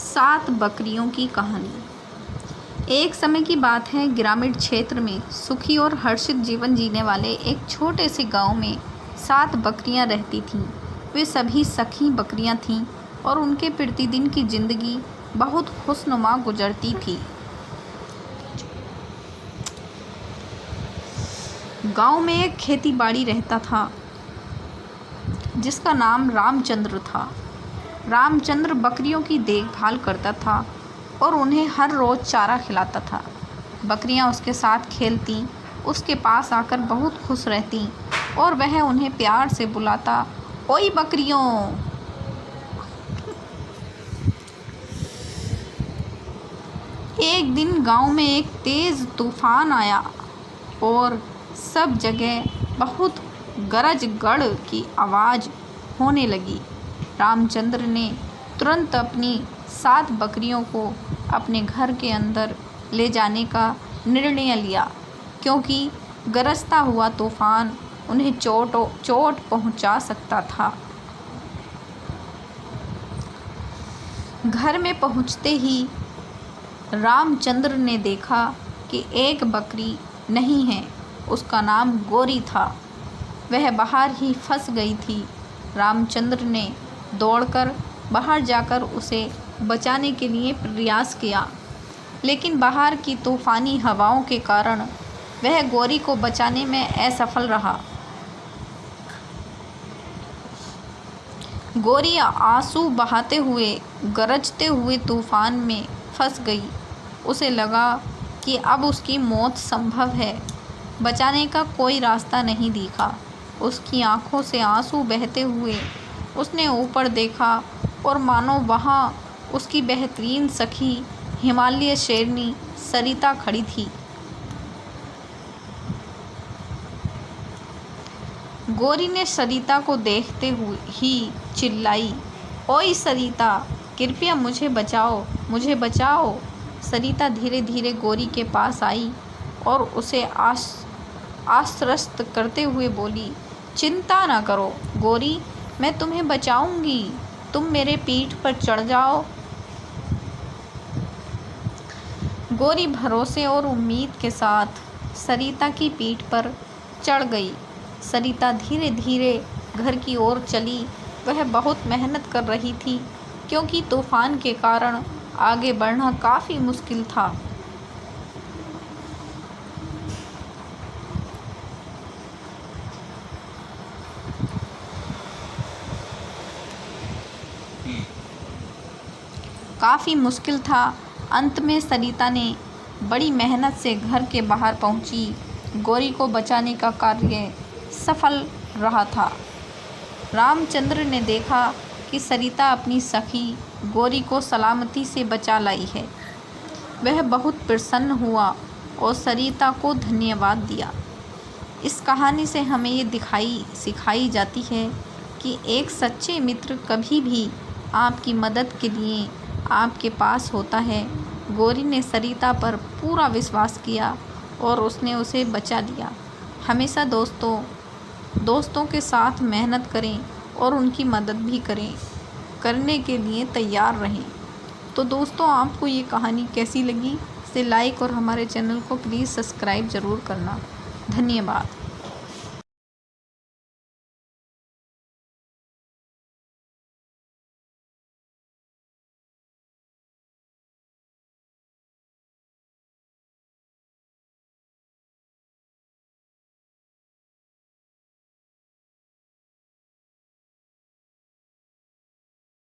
7 बकरियों की कहानी। एक समय की बात है, ग्रामीण क्षेत्र में सुखी और हर्षित जीवन जीने वाले एक छोटे से गांव में 7 बकरियां रहती थीं। वे सभी सखी बकरियां थीं और उनके प्रतिदिन की जिंदगी बहुत खुशनुमा गुजरती थी। गांव में एक खेती बाड़ी रहता था जिसका नाम रामचंद्र था। रामचंद्र बकरियों की देखभाल करता था और उन्हें हर रोज़ चारा खिलाता था। बकरियां उसके साथ खेलती, उसके पास आकर बहुत खुश रहती और वह उन्हें प्यार से बुलाता, ओई बकरियों। एक दिन गांव में एक तेज़ तूफान आया और सब जगह बहुत गरज गड़ की आवाज़ होने लगी। रामचंद्र ने तुरंत अपनी 7 बकरियों को अपने घर के अंदर ले जाने का निर्णय लिया, क्योंकि गरजता हुआ तूफान उन्हें चोट पहुंचा सकता था। घर में पहुंचते ही रामचंद्र ने देखा कि एक बकरी नहीं है, उसका नाम गोरी था। वह बाहर ही फंस गई थी। रामचंद्र ने दौड़कर बाहर जाकर उसे बचाने के लिए प्रयास किया, लेकिन बाहर की तूफ़ानी हवाओं के कारण वह गोरी को बचाने में असफल रहा। गोरी आंसू बहाते हुए गरजते हुए तूफान में फंस गई। उसे लगा कि अब उसकी मौत संभव है। बचाने का कोई रास्ता नहीं दिखा। उसकी आंखों से आंसू बहते हुए उसने ऊपर देखा और मानो वहाँ उसकी बेहतरीन सखी हिमालय शेरनी सरिता खड़ी थी। गोरी ने सरिता को देखते हुए ही चिल्लाई, ओई सरिता, कृपया मुझे बचाओ, मुझे बचाओ। सरिता धीरे धीरे गोरी के पास आई और उसे आश्वस्त करते हुए बोली, चिंता न करो गोरी, मैं तुम्हें बचाऊंगी, तुम मेरे पीठ पर चढ़ जाओ। गोरी भरोसे और उम्मीद के साथ सरिता की पीठ पर चढ़ गई। सरिता धीरे धीरे घर की ओर चली। वह बहुत मेहनत कर रही थी, क्योंकि तूफान के कारण आगे बढ़ना काफ़ी मुश्किल था। अंत में सरिता ने बड़ी मेहनत से घर के बाहर पहुंची। गोरी को बचाने का कार्य सफल रहा था। रामचंद्र ने देखा कि सरिता अपनी सखी गोरी को सलामती से बचा लाई है। वह बहुत प्रसन्न हुआ और सरिता को धन्यवाद दिया। इस कहानी से हमें ये सिखाई जाती है कि एक सच्चे मित्र कभी भी आपकी मदद के लिए आपके पास होता है। गोरी ने सरिता पर पूरा विश्वास किया और उसने उसे बचा लिया। हमेशा दोस्तों के साथ मेहनत करें और उनकी मदद भी करने के लिए तैयार रहें। तो दोस्तों, आपको ये कहानी कैसी लगी? इसे लाइक और हमारे चैनल को प्लीज़ सब्सक्राइब ज़रूर करना। धन्यवाद।